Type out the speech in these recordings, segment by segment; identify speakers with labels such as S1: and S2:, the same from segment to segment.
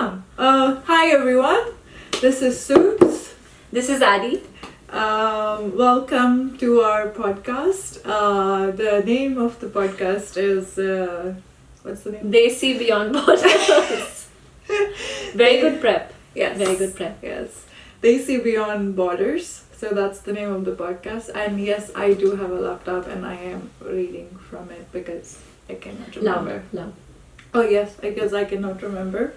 S1: Hi everyone, this is Sups.
S2: This is Adi.
S1: Welcome to our podcast. The name of the podcast is, what's the name?
S2: Desi Beyond Borders. Very good prep.
S1: Yes.
S2: Very good prep.
S1: Yes. Desi Beyond Borders. So that's the name of the podcast. And yes, I do have a laptop and I am reading from it because I cannot remember.
S2: Love.
S1: Oh yes, I guess I cannot remember.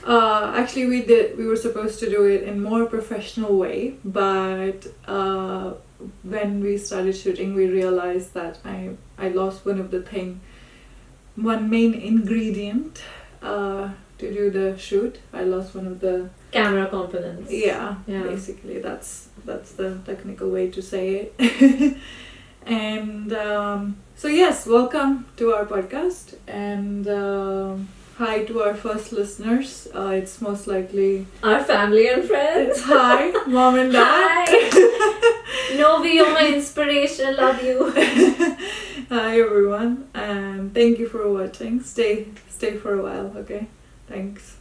S1: Actually, we were supposed to do it in more professional way, but when we started shooting, we realized that I lost one main ingredient to do the shoot. I lost one of the
S2: Camera components.
S1: yeah. Basically that's the technical way to say it. And so yes, welcome to our podcast and hi to our first listeners. It's most likely
S2: Our family and friends.
S1: hi mom and dad.
S2: Hi. Novi, you're my inspiration. Love you.
S1: Hi everyone, and thank you for watching. Stay for a while, okay? Thanks.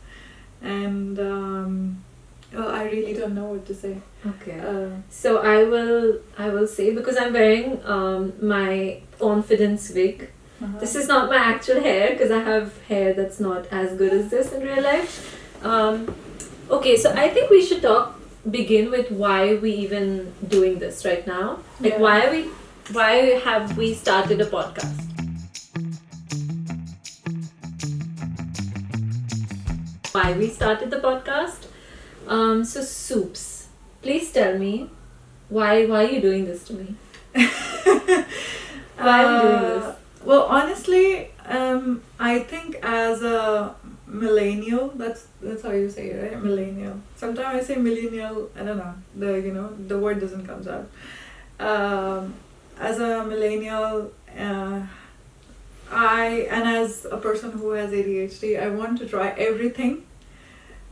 S1: And I really don't know what to say.
S2: Okay. So I will say, because I'm wearing my confidence wig. This is not my actual hair because I have hair that's not as good as this in real life. Okay, so I think we should begin with why we even doing this right now. Like why have we started a podcast? Why we started the podcast? So Soups, please tell me why are you doing this to me? Why are we doing this?
S1: Well, honestly, I think as a millennial, that's how you say it, right? Millennial. Sometimes I say millennial. I don't know. The word doesn't come out. As a millennial, and as a person who has ADHD, I want to try everything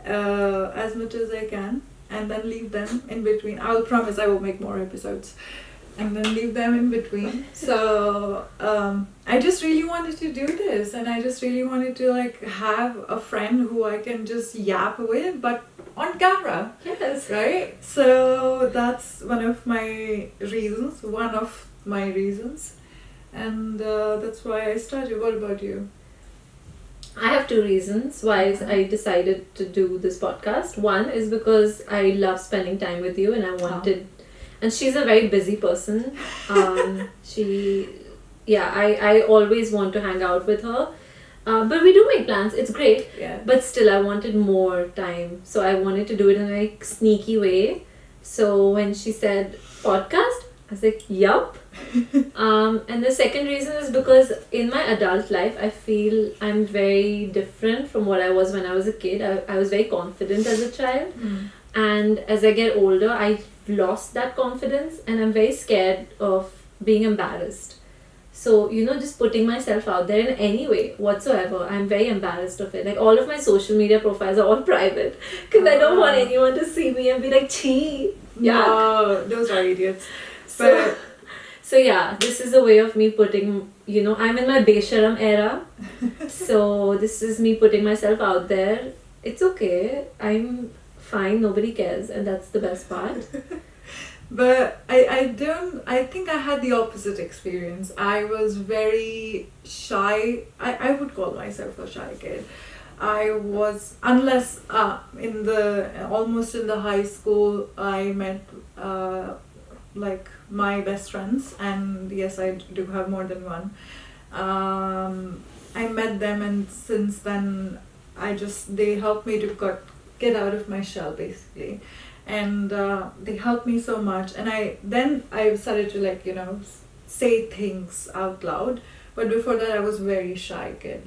S1: as much as I can, and then leave them in between. I'll promise I will make more episodes. And then leave them in between. So I just really wanted to do this, and I just really wanted to have a friend who I can just yap with, but on camera.
S2: Yes.
S1: Right? So that's one of my reasons. And that's why I started. What about you?
S2: I have two reasons why I decided to do this podcast. One is because I love spending time with you, and I wanted... And she's a very busy person. I always want to hang out with her. But we do make plans. It's great.
S1: Yeah.
S2: But still, I wanted more time. So I wanted to do it in a sneaky way. So when she said podcast, I was like, yup. And the second reason is because in my adult life, I feel I'm very different from what I was when I was a kid. I was very confident as a child. And as I get older, I've lost that confidence, and I'm very scared of being embarrassed. So, just putting myself out there in any way whatsoever, I'm very embarrassed of it. Like, all of my social media profiles are all private because I don't want anyone to see me and be like, chee.
S1: No, those are idiots.
S2: So yeah, this is a way of me putting, I'm in my Besharam era. So this is me putting myself out there. It's okay. I'm fine, nobody cares, and that's the best part.
S1: But I think I had the opposite experience. I was very shy. I would call myself a shy kid. I was, unless almost in the high school, I met my best friends, and yes, I do have more than one. I met them, and since then they helped me to get out of my shell, basically, and they helped me so much. And I started to say things out loud. But before that, I was very shy kid.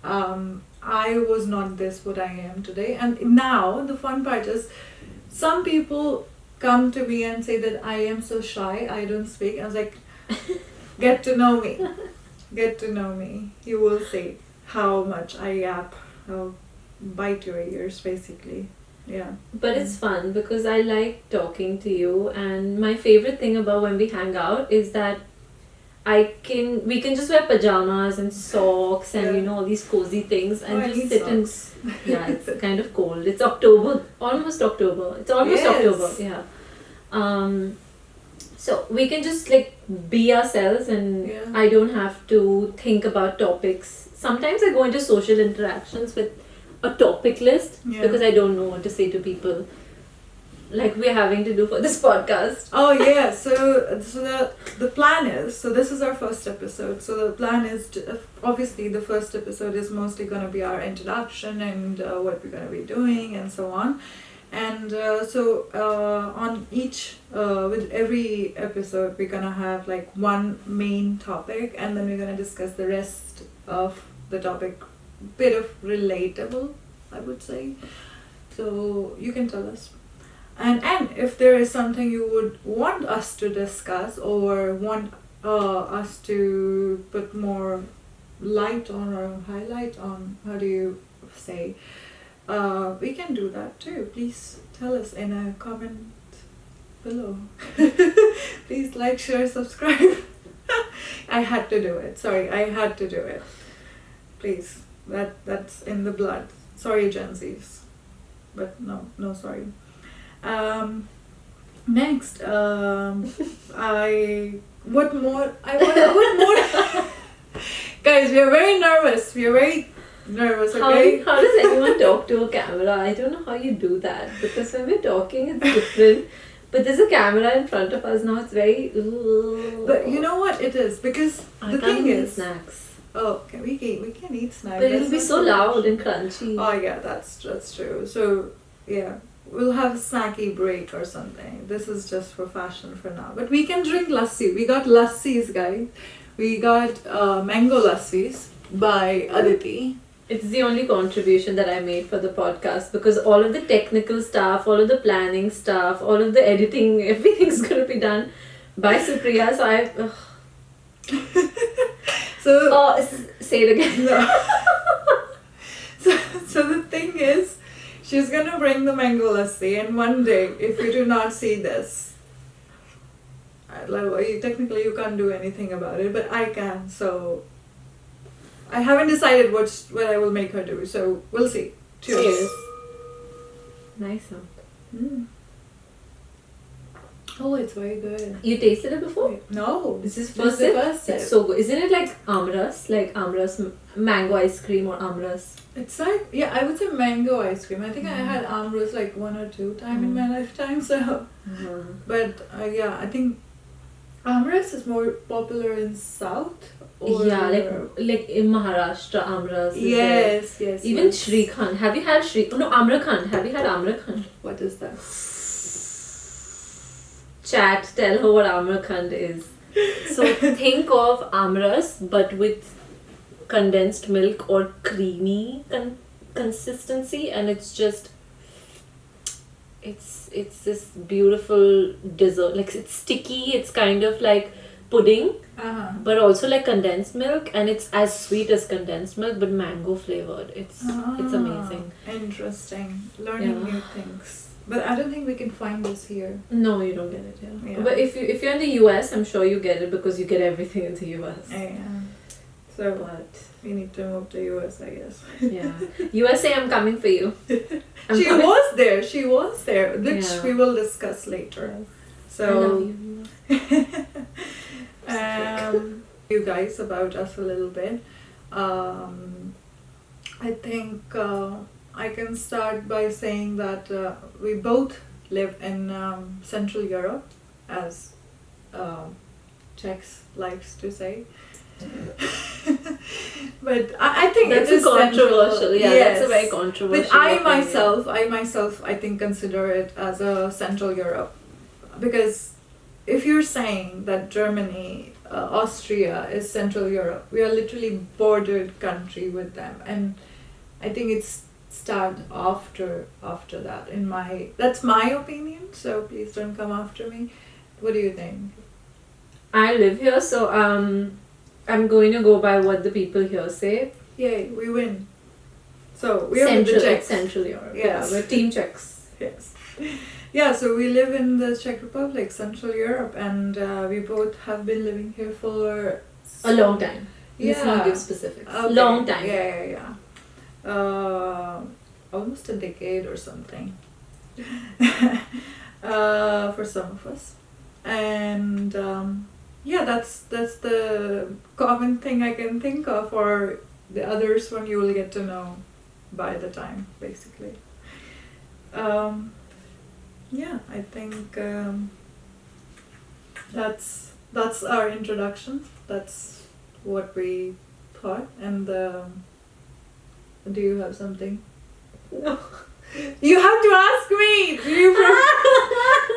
S1: I was not what I am today. And now the fun part is, some people come to me and say that I am so shy, I don't speak. I was like, get to know me. You will see how much I yap. I'll bite your ears, basically. Yeah.
S2: But it's fun because I like talking to you, and my favorite thing about when we hang out is that we can just wear pajamas and socks and
S1: Yeah.
S2: all these cozy things and
S1: I
S2: just
S1: need
S2: sit
S1: socks.
S2: and yeah, it's kind of cold. It's October, almost October. It's almost
S1: Yes.
S2: October, yeah. So we can just like be ourselves and
S1: Yeah.
S2: I don't have to think about topics. Sometimes I go into social interactions with a topic list
S1: Yeah.
S2: because I don't know what to say to people. Like we're having to do for this podcast.
S1: Oh yeah, so the plan is, so this is our first episode. So the plan is to, obviously the first episode is mostly going to be our introduction and what we're going to be doing and so on. And on each with every episode we're going to have like one main topic and then we're going to discuss the rest of the topic, bit of relatable, I would say. So you can tell us. And if there is something you would want us to discuss or want us to put more light on or highlight on, how do you say, we can do that too. Please tell us in a comment below. Please like, share, subscribe. I had to do it. Sorry, I had to do it. Please, that's in the blood. Sorry, Gen Zs. But no sorry. Next, what more? Guys, we are very nervous. Okay?
S2: How does anyone talk to a camera? I don't know how you do that because when we're talking it's different. But there's a camera in front of us now. It's very.
S1: But you know what it is, because
S2: I
S1: the
S2: can't
S1: thing
S2: eat
S1: is.
S2: snacks.
S1: Oh, okay, we can eat snacks.
S2: But it'll
S1: That's
S2: be
S1: not
S2: so
S1: much.
S2: loud and crunchy.
S1: Oh yeah, that's true. So yeah, we'll have a snacky break or something. This is just for fashion for now. But we can drink lassi. We got lassis, guys. We got mango lassis by Aditi.
S2: It's the only contribution that I made for the podcast because all of the technical stuff, all of the planning stuff, all of the editing, everything's going to be done by Supriya. So say it again.
S1: No. so the thing is, she's gonna bring the mango lassi, and one day, if you do not see this, technically you can't do anything about it, but I can. So I haven't decided what I will make her do. So we'll see. Cheers.
S2: Nice sound.
S1: Mm. Oh, it's very good.
S2: You tasted it before?
S1: No.
S2: This is
S1: the
S2: first sip?
S1: first sip.
S2: It's so good. Isn't it like amras, mango ice cream or amras?
S1: It's like, yeah, I would say mango ice cream. I think I had amras like 1 or 2 times in my lifetime. So, but yeah, I think amras is more popular in South. Or
S2: Yeah, like in Maharashtra, amras.
S1: Yes, yes.
S2: Even
S1: yes.
S2: Shrikhand. Have you had Amrakhand? Have you had Amrakhand?
S1: What is that?
S2: Chat, tell her what Amrakhand is. So think of amras but with condensed milk or creamy consistency, and it's just it's this beautiful dessert. Like it's sticky, it's kind of like pudding, but also like condensed milk, and it's as sweet as condensed milk but mango flavored. It's amazing.
S1: Interesting. Learning new things. But I don't think we can find this here.
S2: No, you don't get it here.
S1: Yeah.
S2: But if you're in the US, I'm sure you get it because you get everything in the US.
S1: Yeah. So
S2: But
S1: we need to move to US, I guess.
S2: yeah, USA, I'm coming for you.
S1: She was there, which
S2: Yeah.
S1: we will discuss later. So
S2: I love you.
S1: you guys about us a little bit. I think I can start by saying that we both live in Central Europe, as Czechs likes to say. But I think
S2: That's
S1: it is
S2: controversial.
S1: central.
S2: Yeah,
S1: Yes.
S2: that's a very controversial.
S1: But I
S2: opinion.
S1: myself, I think consider it as a Central Europe, because if you're saying that Germany, Austria is Central Europe, we are literally bordered country with them, and I think it's start after that. That's my opinion. So please don't come after me. What do you think?
S2: I live here, so I'm going to go by what the people here say.
S1: Yay, we win. So we are with the
S2: Central,
S1: Czechs.
S2: Central Europe.
S1: Yes.
S2: Yeah, we're Team Czechs.
S1: Yes. Yeah, so we live in the Czech Republic, Central Europe, and we both have been living here for
S2: A long time. Let's
S1: Yeah.
S2: not give specifics.
S1: Okay.
S2: Long time.
S1: Yeah. Almost a decade or something. For some of us, and that's the common thing I can think of. For the others, one you will get to know by the time, basically. I think that's our introduction. That's what we thought. And do you have something?
S2: No.
S1: You have to ask me.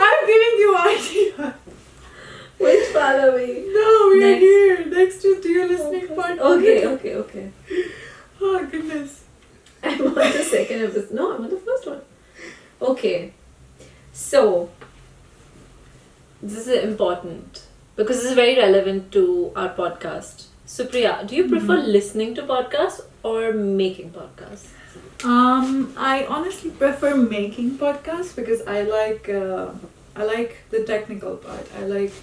S1: I'm giving you idea.
S2: Which part are we?
S1: No, we're
S2: Next.
S1: here next to your listening part.
S2: Okay.
S1: Oh goodness.
S2: I want the second episode. No, I want the first one. Okay. So, this is important because this is very relevant to our podcast. Supriya, do you prefer listening to podcasts or making podcasts?
S1: I honestly prefer making podcasts because I like the technical part. I like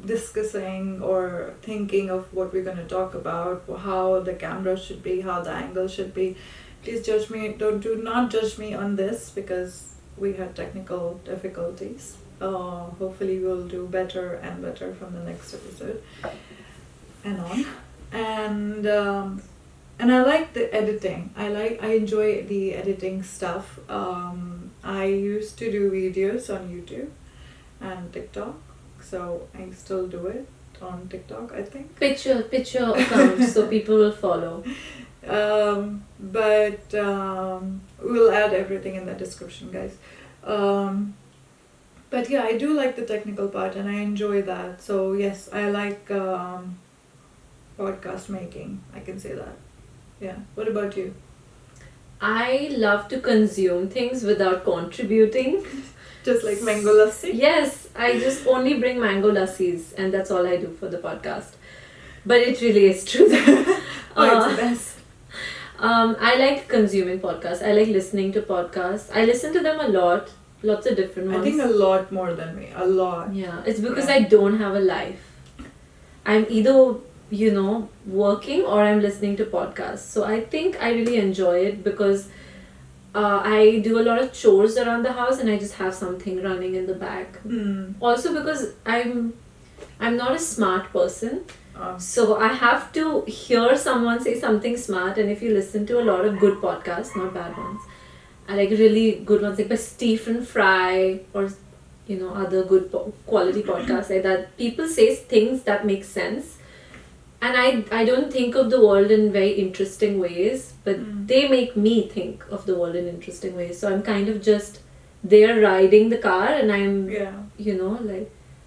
S1: discussing or thinking of what we're going to talk about, how the camera should be, how the angle should be. Please judge me. Do not judge me on this because we had technical difficulties. Hopefully we'll do better and better from the next episode and on. And I like the editing. I enjoy the editing stuff. I used to do videos on YouTube and TikTok, so I still do it on TikTok, I think.
S2: Pitch your account so people will follow.
S1: But we'll add everything in the description, guys. But yeah, I do like the technical part and I enjoy that. So yes, I like podcast making. I can say that. Yeah. What about you?
S2: I love to consume things without contributing.
S1: Just like mango lassi?
S2: Yes, I just only bring mango lassis and that's all I do for the podcast. But it really is true.
S1: It's the best.
S2: I like consuming podcasts. I like listening to podcasts. I listen to them a lot. Lots of different ones.
S1: I think a lot more than me. A lot.
S2: Yeah, it's because I don't have a life. I'm either, working or I'm listening to podcasts. So I think I really enjoy it because I do a lot of chores around the house and I just have something running in the back. Also because I'm not a smart person. So I have to hear someone say something smart, and if you listen to a lot of good podcasts, not bad ones, I like really good ones like by Stephen Fry or other good quality podcasts like that, people say things that make sense, and I don't think of the world in very interesting ways, but they make me think of the world in interesting ways. So I'm kind of just there riding the car, and I'm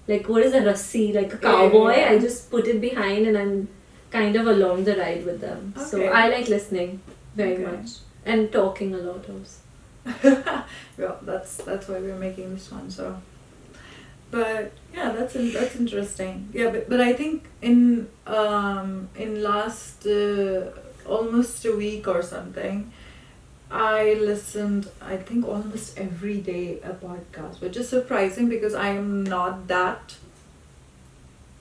S2: like what is a rassi, like a cowboy. I just put it behind and I'm kind of along the ride with them.
S1: Okay.
S2: So I like listening very much and talking a lot also.
S1: Well, that's why we're making this one. So, but yeah, that's interesting. Yeah, but I think in last almost a week or something, I listened, I think, almost every day a podcast, which is surprising because I am not that.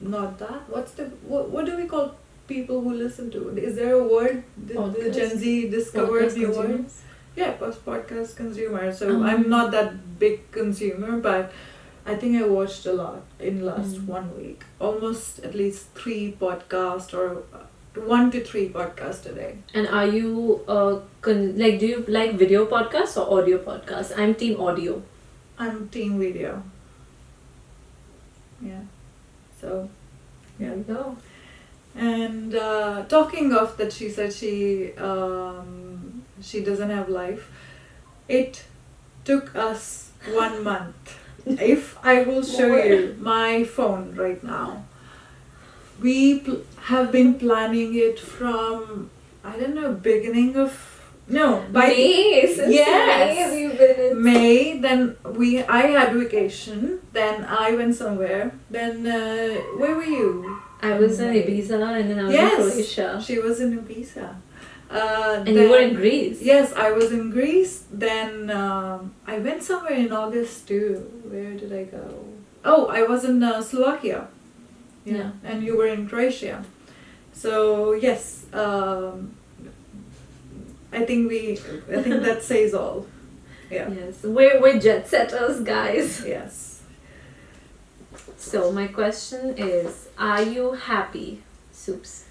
S1: What do we call people who listen to? Is there a word? The Gen Z discovered the word? Yeah, podcast consumer. So I'm not that big consumer, but I think I watched a lot in last 1 week. Almost at least 3 podcasts or 1 to 3 podcasts a day.
S2: And are you do you like video podcasts or audio podcasts? I'm team audio.
S1: I'm team video. Yeah. So, yeah.
S2: There you go.
S1: And talking of that, she said she doesn't have life. It took us 1 month. If I will show you my phone right now, we have been planning it from, I don't know, beginning of
S2: May. Since
S1: yes,
S2: May we've been in.
S1: May. Then I had vacation. Then I went somewhere. Then where were you?
S2: I was in Ibiza and then I was in Croatia.
S1: She was in Ibiza.
S2: And you were in Greece.
S1: Yes, I was in Greece. Then I went somewhere in August too. Where did I go? Oh, I was in Slovakia.
S2: Yeah.
S1: And you were in Croatia. So yes, I think that says all. Yeah.
S2: Yes, we're jet setters, guys.
S1: Yes.
S2: So my question is, are you happy, Soups?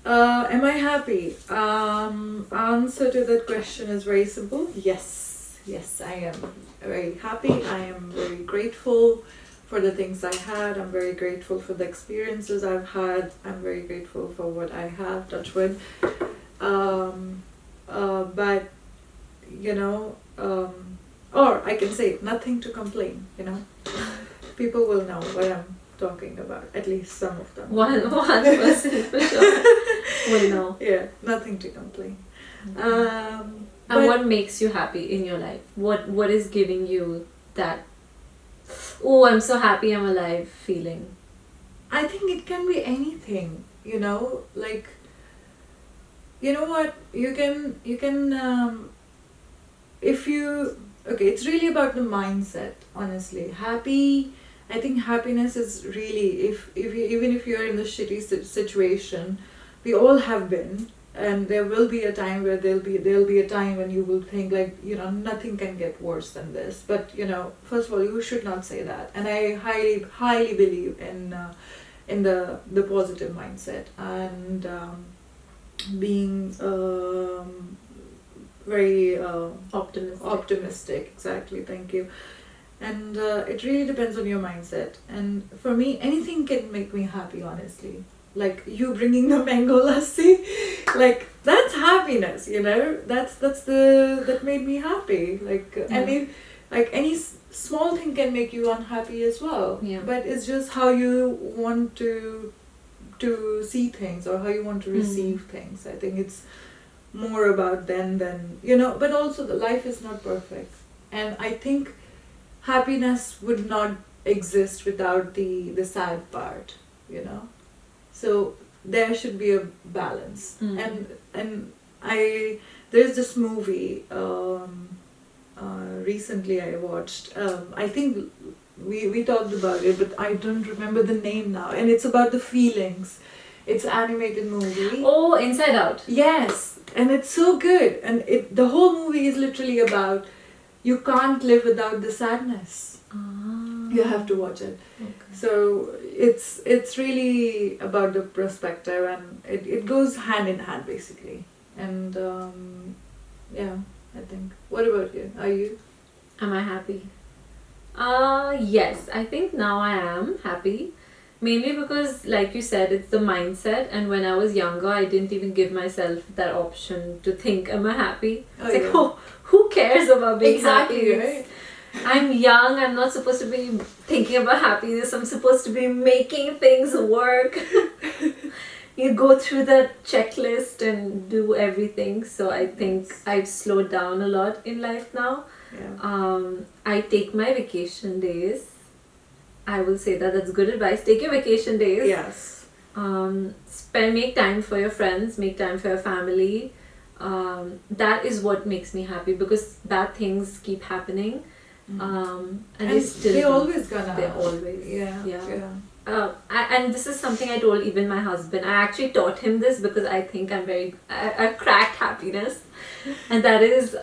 S1: Am I happy? Answer to that question is very simple. Yes. Yes, I am very happy. I am very grateful for the things I had. I'm very grateful for the experiences I've had. I'm very grateful for what I have, touch wood. But, or I can say nothing to complain, People will know what I'm talking about, at least some of them.
S2: One person for sure will know.
S1: Yeah, nothing to complain.
S2: And what makes you happy in your life? What is giving you that, oh, I'm so happy I'm alive feeling?
S1: I think it can be anything, like, you know what, you can it's really about the mindset, honestly. I think happiness is really, even if you're in the shitty situation, we all have been, and there will be a time where there'll be a time when you will think like, nothing can get worse than this. But first of all, you should not say that. And I highly believe in the positive mindset and being very optimistic. Exactly. Thank you. And it really depends on your mindset. And for me, anything can make me happy, honestly. Like you bringing the mango lassi, like that's happiness, that made me happy. Like any small thing can make you unhappy as well.
S2: Yeah.
S1: But it's just how you want to see things or how you want to receive things. I think it's more about than but also the life is not perfect, and I think happiness would not exist without the sad part, so there should be a balance. And there's this movie recently I watched. I think we talked about it, but I don't remember the name now, and it's about the feelings. It's an animated movie.
S2: Oh, Inside Out.
S1: Yes, and it's so good. And the whole movie is literally about you can't live without the sadness. You have to watch it.
S2: Okay.
S1: So it's really about the perspective, and it goes hand in hand basically. And I think. What about you? Are you?
S2: Am I happy? Yes, I think now I am happy. Mainly because, like you said, it's the mindset, and when I was younger, I didn't even give myself that option to think, am I happy? Who cares about being happy?
S1: Right?
S2: I'm young, I'm not supposed to be thinking about happiness, I'm supposed to be making things work. You go through that checklist and do everything, so I think I've slowed down a lot in life now.
S1: Yeah.
S2: I take my vacation days. I will say that's good advice. Take your vacation days.
S1: Yes.
S2: Make time for your friends, make time for your family. That is what makes me happy, because bad things keep happening. And
S1: they're always gonna.
S2: They're always.
S1: Yeah.
S2: And this is something I told even my husband. I actually taught him this because I think I've cracked happiness. And that is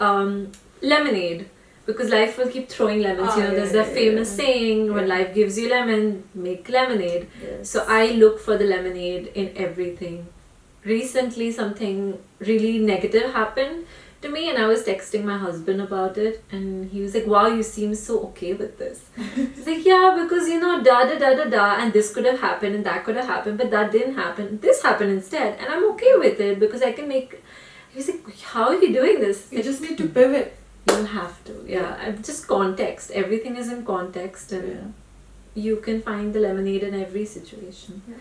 S2: lemonade. Because life will keep throwing lemons. There's that famous saying, when life gives you lemon, make lemonade.
S1: Yes.
S2: So I look for the lemonade in everything. Recently, something really negative happened to me, and I was texting my husband about it, and he was like, wow, you seem so okay with this. He's like, yeah, because and this could have happened and that could have happened, but that didn't happen. This happened instead, and I'm okay with it because I can make. He was like, how are you doing this?
S1: You just need to pivot.
S2: You have to, just context. Everything is in context, and you can find the lemonade in every situation.
S1: Yeah.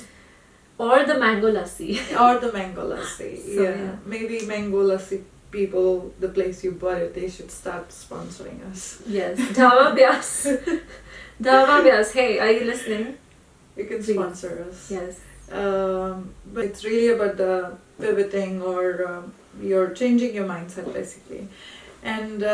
S2: Or the mango lassi.
S1: So, maybe mango lassi people, the place you bought it, they should start sponsoring us.
S2: Yes. Dhaba Vyas. Hey, are you listening?
S1: You can sponsor us.
S2: Yes.
S1: But it's really about the pivoting or you're changing your mindset basically. And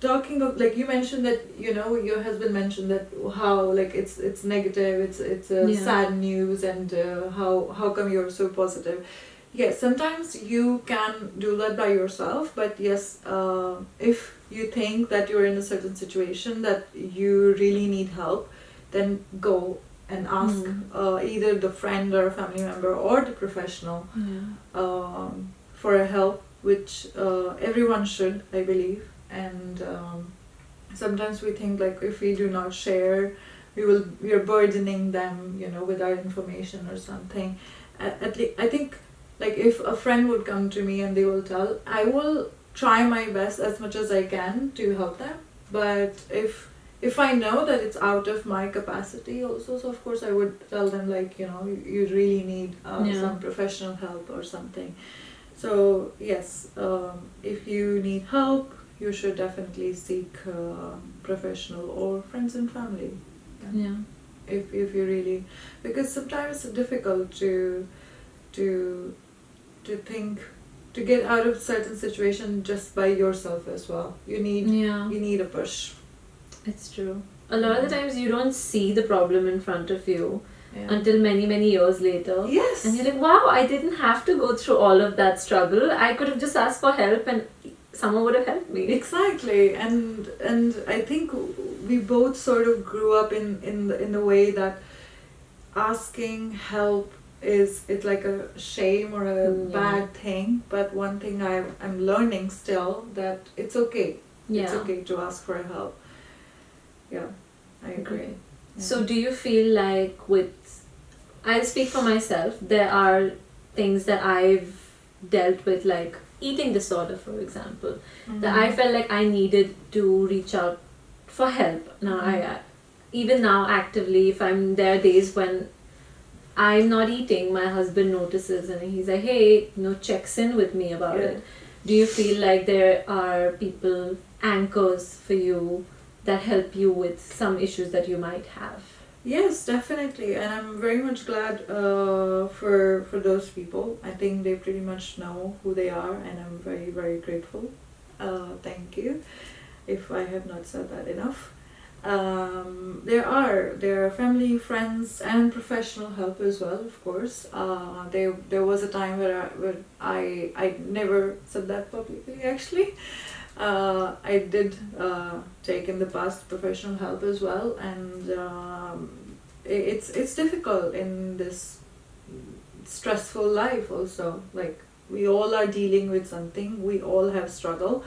S1: talking of, like, you mentioned that, you know, your husband mentioned that how, like, it's negative, it's sad news, and how come you're so positive. Yes, sometimes you can do that by yourself, but yes, if you think that you're in a certain situation that you really need help, then go and ask either the friend or a family member or the professional for a help, which everyone should, I believe. And sometimes we think, like, if we do not share, we are burdening them, you know, with our information or something. At least I think, like, if a friend would come to me and they will tell, I will try my best as much as I can to help them. But if I know that it's out of my capacity also, so of course I would tell them, like, you know, you really need some professional help or something. So yes, if you need help, you should definitely seek professional or friends and family.
S2: Yeah.
S1: If you really, because sometimes it's difficult to think, to get out of certain situation just by yourself as well. You need a push.
S2: It's true. A lot of the times you don't see the problem in front of you until many years later.
S1: Yes.
S2: And you're like, wow, I didn't have to go through all of that struggle. I could have just asked for help and someone would have helped me.
S1: Exactly. And I think we both sort of grew up in the way that asking help it's like a shame or a bad thing. But one thing I'm learning still, that it's okay. It's okay to ask for help. Yeah, I agree. Yeah.
S2: So do you feel like I'll speak for myself, there are things that I've dealt with, like eating disorder, for example, that I felt like I needed to reach out for help. Now I even now actively, if there are days when I'm not eating, my husband notices and he's like, hey, checks in with me about it. Do you feel like there are people, anchors for you, that help you with some issues that you might have?
S1: Yes, definitely, and I'm very much glad for those people. I think they pretty much know who they are, and I'm very, very grateful. Thank you, if I have not said that enough. There are family, friends, and professional help as well, of course. There was a time where I never said that publicly, actually. I did take in the past professional help as well, and it's difficult in this stressful life also. Like, we all are dealing with something, we all have struggle.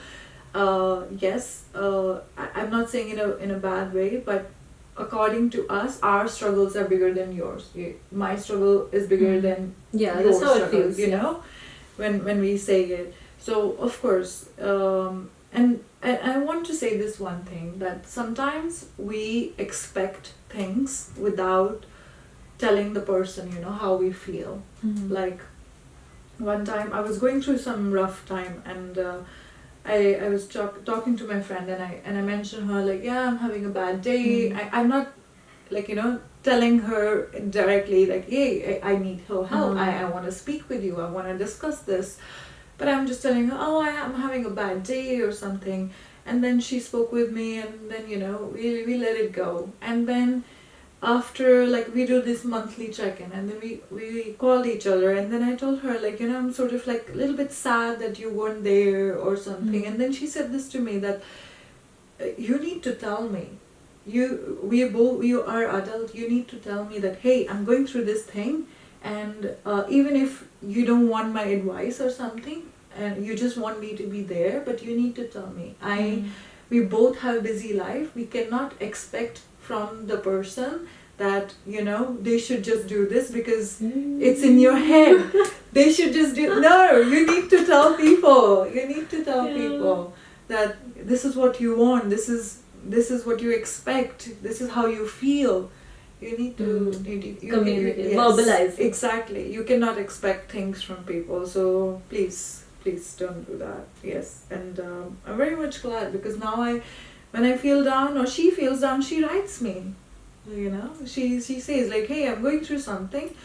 S1: Yes, I'm not saying in a bad way, but according to us, our struggles are bigger than yours. My struggle is bigger than your
S2: that's how
S1: struggle,
S2: it feels,
S1: you know, when we say it. So of course, and I want to say this one thing, that sometimes we expect things without telling the person, how we feel. Like, one time I was going through some rough time, and I was talking to my friend, and I mentioned her, like, yeah, I'm having a bad day. I'm not, like, telling her directly, like, hey, I need her help. I want to speak with you. I want to discuss this. But I'm just telling her, oh, I'm having a bad day or something. And then she spoke with me, and then, we let it go. And then after, like, we do this monthly check-in, and then we called each other, and then I told her, like, I'm sort of like a little bit sad that you weren't there or something. And then she said this to me, that you need to tell me. You are adult, you need to tell me that, hey, I'm going through this thing, and even if you don't want my advice or something, and you just want me to be there, but you need to tell me. We both have a busy life. We cannot expect from the person that, they should just do this because it's in your head. They should just do... No, you need to tell people. You need to tell people that this is what you want. This is what you expect. This is how you feel. You need to
S2: communicate, verbalize it.
S1: Exactly. You cannot expect things from people. So please don't do that. Yes. And I'm very much glad, because now when I feel down or she feels down, she writes me. She says, like, hey, I'm going through something.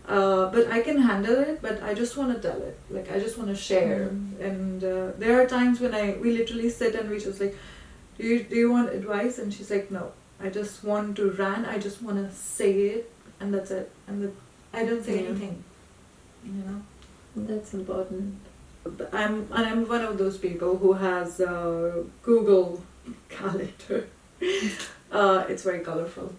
S1: But I can handle it, but I just want to tell it. Like, I just want to share. And there are times when we literally sit and we just like, do you want advice? And she's like, no, I just want to rant. I just want to say it, and that's it. And I don't say anything, you know.
S2: That's important.
S1: I'm one of those people who has Google Calendar. It's very colorful.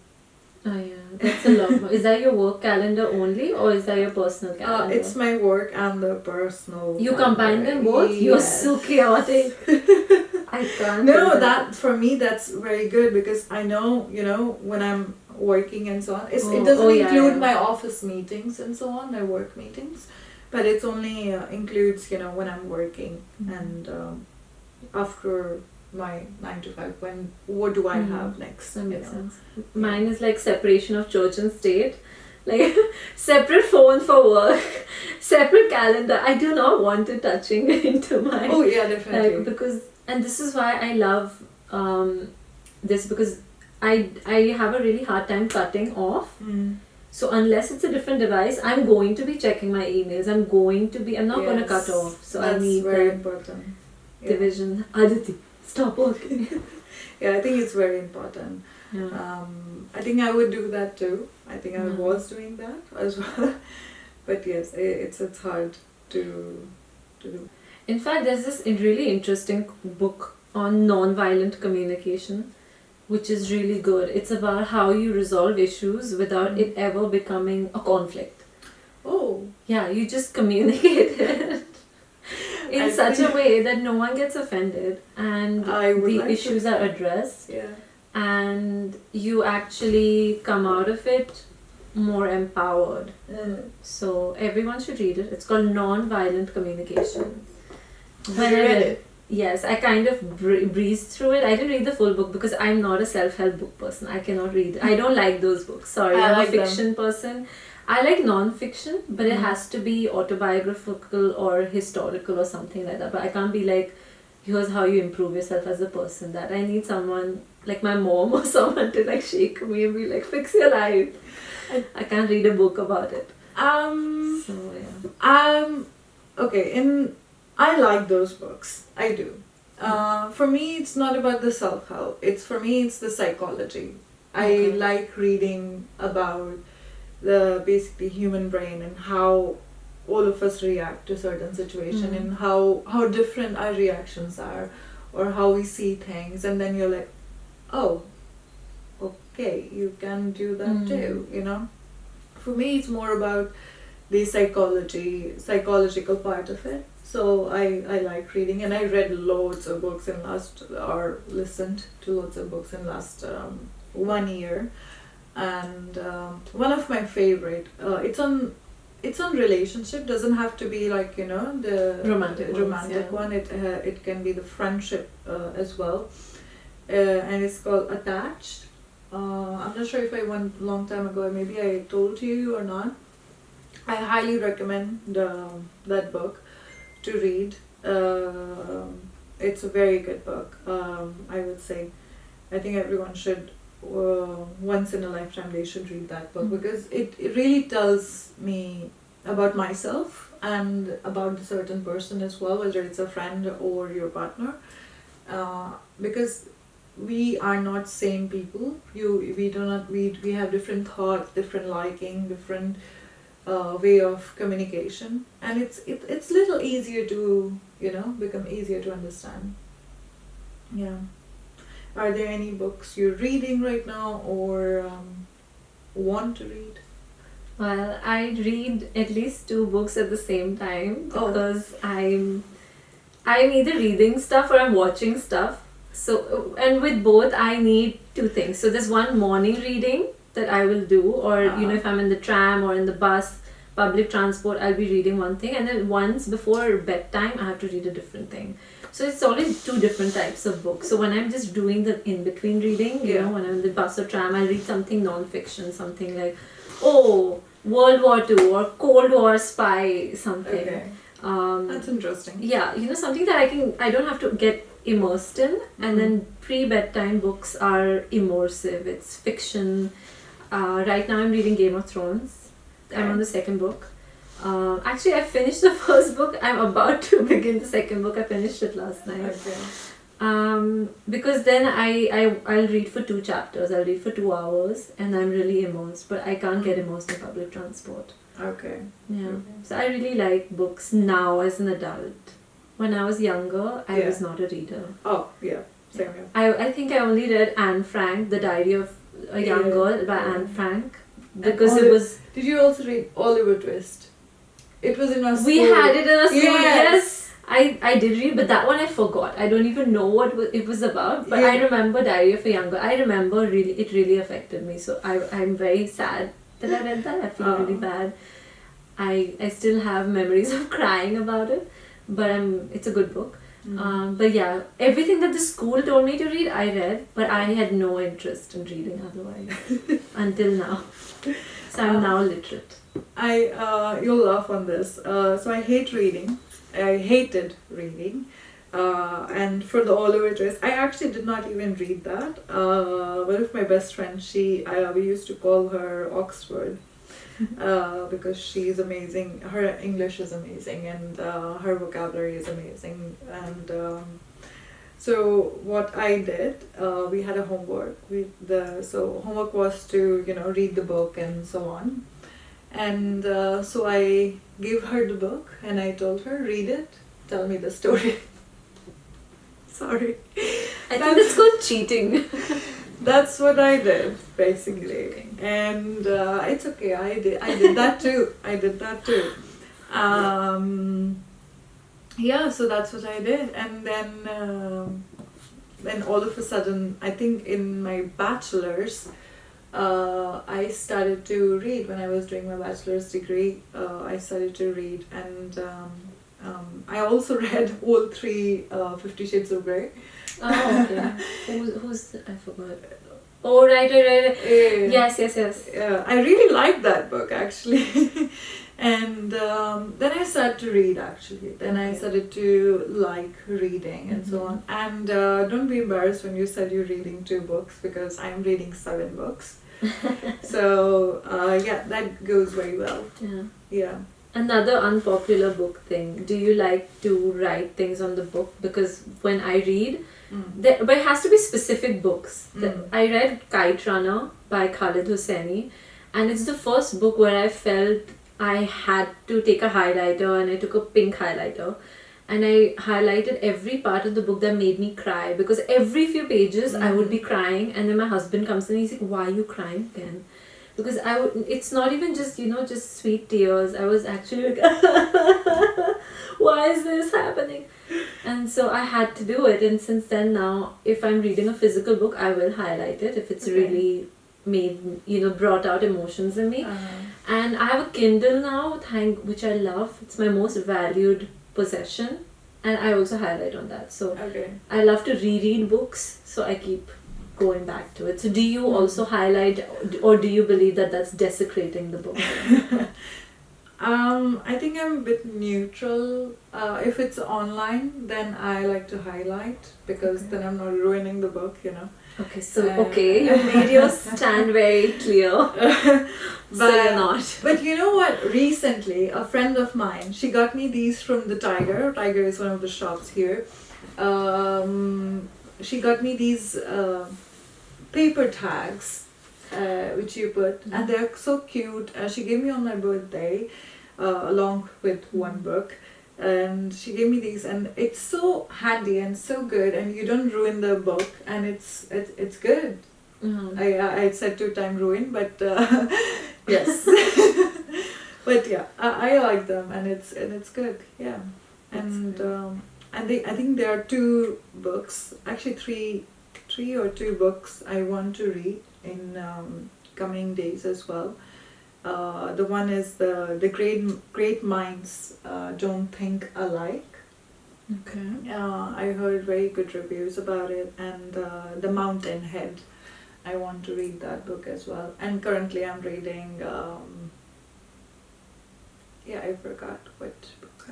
S2: Oh yeah, that's a lot more. Is that your work calendar only, or is that your personal calendar?
S1: It's my work and the personal.
S2: You combine them both?
S1: Yes.
S2: You're so chaotic. I can't.
S1: No, that for me that's very good, because I know, you know, when I'm working and so on. It doesn't include my office meetings and so on, my work meetings, but it's only includes, you know, when I'm working and after my 9 to 5. What do I have next?
S2: That makes sense. Mine is like separation of church and state. Like separate phone for work, separate calendar. I do not want it touching into my.
S1: Oh yeah, definitely.
S2: Like, because, and this is why I love this, because I have a really hard time cutting off. So unless it's a different device, I'm going to be checking my emails. I'm not going to cut off. So
S1: that's
S2: I need
S1: very
S2: that
S1: important.
S2: division. Aditi, stop working.
S1: Yeah, I think it's very important.
S2: Yeah.
S1: I think I would do that too. I think I was doing that as well. But yes, it's hard to do.
S2: In fact, there's this really interesting book on non-violent communication, which is really good. It's about how you resolve issues without it ever becoming a conflict.
S1: Oh.
S2: Yeah, you just communicate it in such a way that no one gets offended and the issues are addressed.
S1: Yeah.
S2: And you actually come out of it more empowered. So everyone should read it. It's called Non-Violent Communication.
S1: When I read it?
S2: Yes, I kind of breezed through it. I didn't read the full book because I'm not a self-help book person. I cannot read. I don't like those books. Sorry, I'm a fiction person. I like non-fiction, but it has to be autobiographical or historical or something like that. But I can't be like, here's how you improve yourself as a person. That I need someone like my mom or someone to like shake me and be like, fix your life. I can't read a book about it. So yeah.
S1: Okay. I like those books. I do. For me, it's not about the self-help. It's the psychology. I like reading about the basically human brain and how all of us react to certain situation and how different our reactions are, or how we see things, and then you're like, oh, okay, you can do that too, you know. For me, it's more about the psychological part of it. So I like reading, and I read loads of books listened to loads of books in last 1 year. And one of my favorite, it's on relationship. Doesn't have to be like, you know, the romantic one. It can be the friendship as well, and it's called Attached. I'm not sure if I went a long time ago. Maybe I told you or not. I highly recommend that book to read. It's a very good book. I would say, I think everyone should. Once in a lifetime they should read that book, because it really tells me about myself and about a certain person as well, whether it's a friend or your partner, because we are not same people. We have different thoughts, different liking, different way of communication, and it's little easier to, you know, become easier to understand. Yeah. Are there any books you're reading right now or want to read?
S2: Well, I read at least 2 books at the same time because I'm either reading stuff or I'm watching stuff. So, and with both I need 2 things. So there's one morning reading that I will do, or you know, if I'm in the tram or in the bus, public transport, I'll be reading one thing, and then once before bedtime I have to read a different thing. So it's always 2 different types of books. So when I'm just doing the in-between reading, you know, when I'm in the bus or tram, I'll read something non-fiction, something like, World War II or Cold War spy, something.
S1: Okay. That's interesting.
S2: Yeah, you know, something that I don't have to get immersed in. And then pre-bedtime books are immersive. It's fiction. Right now I'm reading Game of Thrones. I'm on the second book. Actually, I finished the first book. I'm about to begin the second book. I finished it last night.
S1: Okay.
S2: Because then I'll read for 2 chapters. I'll read for 2 hours, and I'm really immersed. But I can't get immersed in public transport.
S1: Okay.
S2: Yeah.
S1: Okay.
S2: So I really like books now as an adult. When I was younger, I
S1: Yeah.
S2: was not a reader.
S1: Oh, yeah. Same here.
S2: I think I only read Anne Frank, The Diary of a Young
S1: Yeah.
S2: Girl by
S1: Yeah.
S2: Anne Frank,
S1: And
S2: because it was.
S1: Did you also read Oliver Twist? It was in our school.
S2: We had it in a school.
S1: Yes.
S2: I did read, but that one I forgot. I don't even know what it was about. But I
S1: Yeah.
S2: remember Diary of a Young Girl. I remember it really affected me. So I'm very sad that I read that. I feel really bad. I still have memories of crying about it, but it's a good book. But yeah, everything that the school told me to read, I read, but I had no interest in reading otherwise until now. So I'm now literate.
S1: You'll laugh on this. So I hate reading. I hated reading. And for the Oliver Twist, I actually did not even read that. One of my best friends, we used to call her Oxford. Because she's amazing. Her English is amazing, and her vocabulary is amazing. And so what I did, we had a homework. So homework was to read the book and so on. And so I gave her the book and I told her, read it, tell me the story. Sorry.
S2: I think that's called cheating.
S1: That's what I did, basically. And it's okay, I did that too. Yeah, so that's what I did. And then all of a sudden, I think in my bachelor's, I started to read. When I was doing my bachelor's degree, I started to read. And I also read all 3 50 Shades of Grey.
S2: Oh, okay. Who's I forgot. Oh, right.
S1: Yeah.
S2: Yes.
S1: Yeah, I really liked that book actually. And then I started to read actually. Then I started to like reading and so on. And don't be embarrassed when you said you're reading 2 books, because I'm reading 7 books. So yeah, that goes very well. Yeah.
S2: Another unpopular book thing. Do you like to write things on the book? Because when I read, but it has to be specific books. I read Kite Runner by Khalid Hosseini, and it's the first book where I felt I had to take a highlighter, and I took a pink highlighter and I highlighted every part of the book that made me cry, because every few pages I would be crying, and then my husband comes in and he's like, why are you crying again? Because it's not even just just sweet tears. I was actually like, why is this happening? And so I had to do it. And since then, now if I'm reading a physical book, I will highlight it if it's really made brought out emotions in me. And I have a Kindle now, which I love. It's my most valued possession, and I also highlight on that. So I love to reread books, so I keep going back to it. So do you also highlight, or do you believe that that's desecrating the book?
S1: I think I'm a bit neutral. If it's online, then I like to highlight, because then I'm not ruining the book,
S2: Okay, so you made your stand very clear. So you're not.
S1: But you know what? Recently, a friend of mine, she got me these from the Tiger. Tiger is one of the shops here. She got me these paper tags, which you put, and they're so cute. She gave me on my birthday, along with one book. And she gave me these, and it's so handy and so good, and you don't ruin the book, and it's good. I said 2-time ruin, but yes. But yeah, I like them, and it's good. Yeah. And I think there are 2 books, actually 3 or 2 books I want to read in coming days as well. The one is the great minds don't think alike.
S2: Okay.
S1: I heard very good reviews about it, and The Mountainhead. I want to read that book as well. And currently I'm reading. I forgot what book.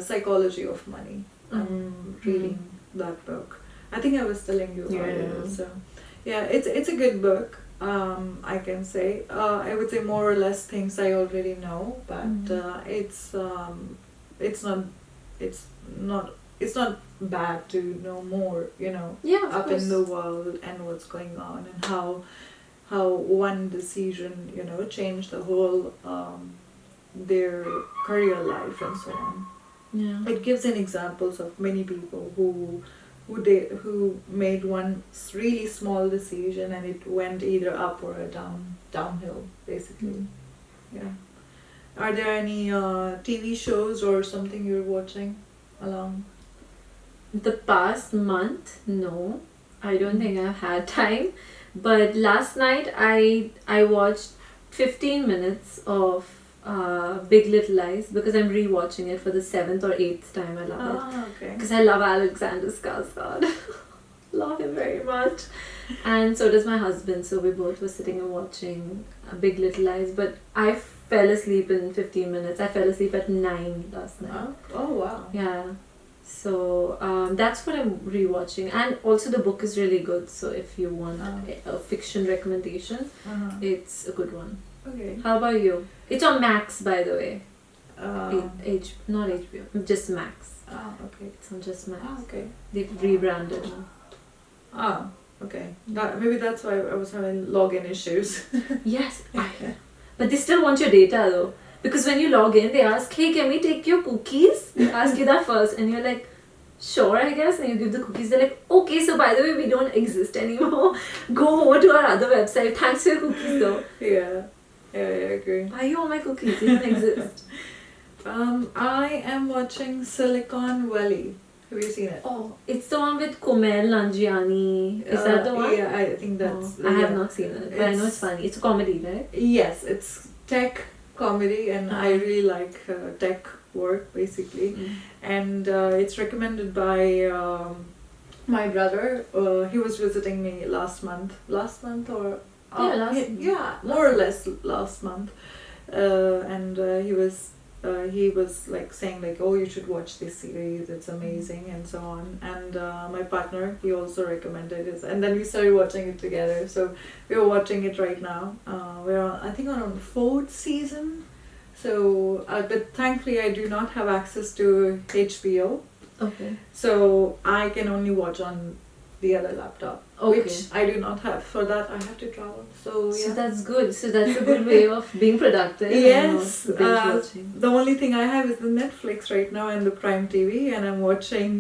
S1: Psychology of Money. I'm reading that book. I think I was telling you about it. So Yeah, it's a good book. I can say. I would say more or less things I already know, but it's not it's not it's not bad to know more.
S2: Yeah, of
S1: Up
S2: course.
S1: in the world and what's going on and how one decision changed the whole their career life and so on.
S2: Yeah.
S1: It gives an examples of many people who made one really small decision and it went either up or downhill basically.
S2: Mm.
S1: Yeah. Are there any TV shows or something you're watching along?
S2: The past month, no. I don't think I've had time. But last night I watched 15 minutes of Big Little Lies because I'm rewatching it for the 7th or 8th time. I love it.
S1: Okay.
S2: Because I love Alexander Skarsgård. Love him very much. And so does my husband. So we both were sitting and watching Big Little Lies. But I fell asleep in 15 minutes. I fell asleep at 9 last night.
S1: Oh wow.
S2: Yeah. So that's what I'm rewatching. And also the book is really good. So if you want a fiction recommendation, it's a good one.
S1: Okay.
S2: How about you? It's on Max, by the way. Not HBO, just Max.
S1: Okay.
S2: It's on just Max.
S1: Okay.
S2: They've rebranded.
S1: Okay. Maybe that's why I was having login issues.
S2: Yes, but they still want your data though. Because when you log in, they ask, hey, can we take your cookies? They ask you that first, and you're like, sure, I guess. And you give the cookies. They're like, okay, so by the way, we don't exist anymore. Go over to our other website. Thanks for your cookies though.
S1: Yeah, I agree.
S2: Why are you on my cookies? You don't exist.
S1: I am watching Silicon Valley. Have you seen it?
S2: Oh, it's the one with Kumail Nanjiani. Is that the one?
S1: Yeah, I think that's.
S2: I have not seen it, but I know it's funny. It's a comedy, right?
S1: Yes, it's tech comedy, and I really like tech work basically. And it's recommended by my brother. He was visiting me last month or more or less last month, and he was like saying like, oh, you should watch this series, it's amazing and so on. And my partner, he also recommended it, and then we started watching it together. So we're watching it right now. We're on, I think, on 4th season. So but thankfully I do not have access to HBO,
S2: Okay.
S1: so I can only watch on the other laptop,
S2: Okay.
S1: which I do not have. For that I have to travel. So yeah.
S2: So that's good. So that's a good way of being productive.
S1: Yes,
S2: And not binge watching.
S1: the only thing I have is the Netflix right now and the Prime TV, and I'm watching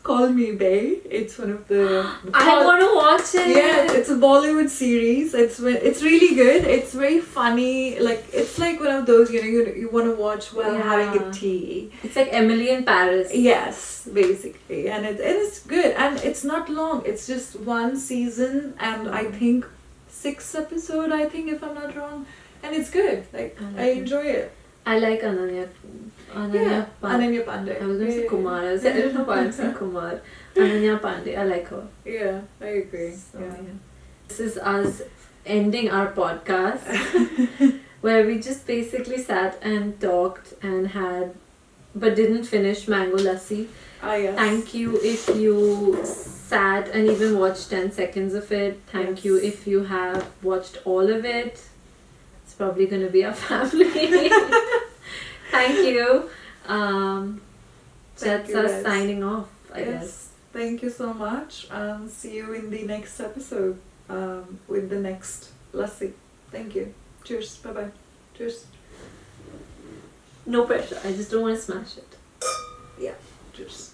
S1: Call Me Bae. It's one of the.
S2: I want to watch it.
S1: Yes, it's a Bollywood series. It's really good. It's very funny. Like it's like one of those you want to watch while having a tea.
S2: It's like Emily in Paris.
S1: Yes, basically, and it is good, and it's not long. It's just one season, and I think 6 episodes. I think, if I'm not wrong, and it's good. Like I enjoy it.
S2: I like Ananya
S1: Ananya Pandey.
S2: I was going to say Kumar. I don't know why I'm saying Kumar. Ananya Pandey. I like her.
S1: Yeah, I agree.
S2: So,
S1: Yeah.
S2: This is us ending our podcast where we just basically sat and talked and but didn't finish mango lassi.
S1: Yes.
S2: Thank you if you sat and even watched 10 seconds of it. Thank you if you have watched all of it. It's probably going to be our family. Thank you. That's
S1: you,
S2: us
S1: guys.
S2: signing off, I guess.
S1: Thank you so much. See you in the next episode with the next lassi. Thank you. Cheers. Bye-bye. Cheers.
S2: No pressure. I just don't want to smash it.
S1: Yeah. Cheers.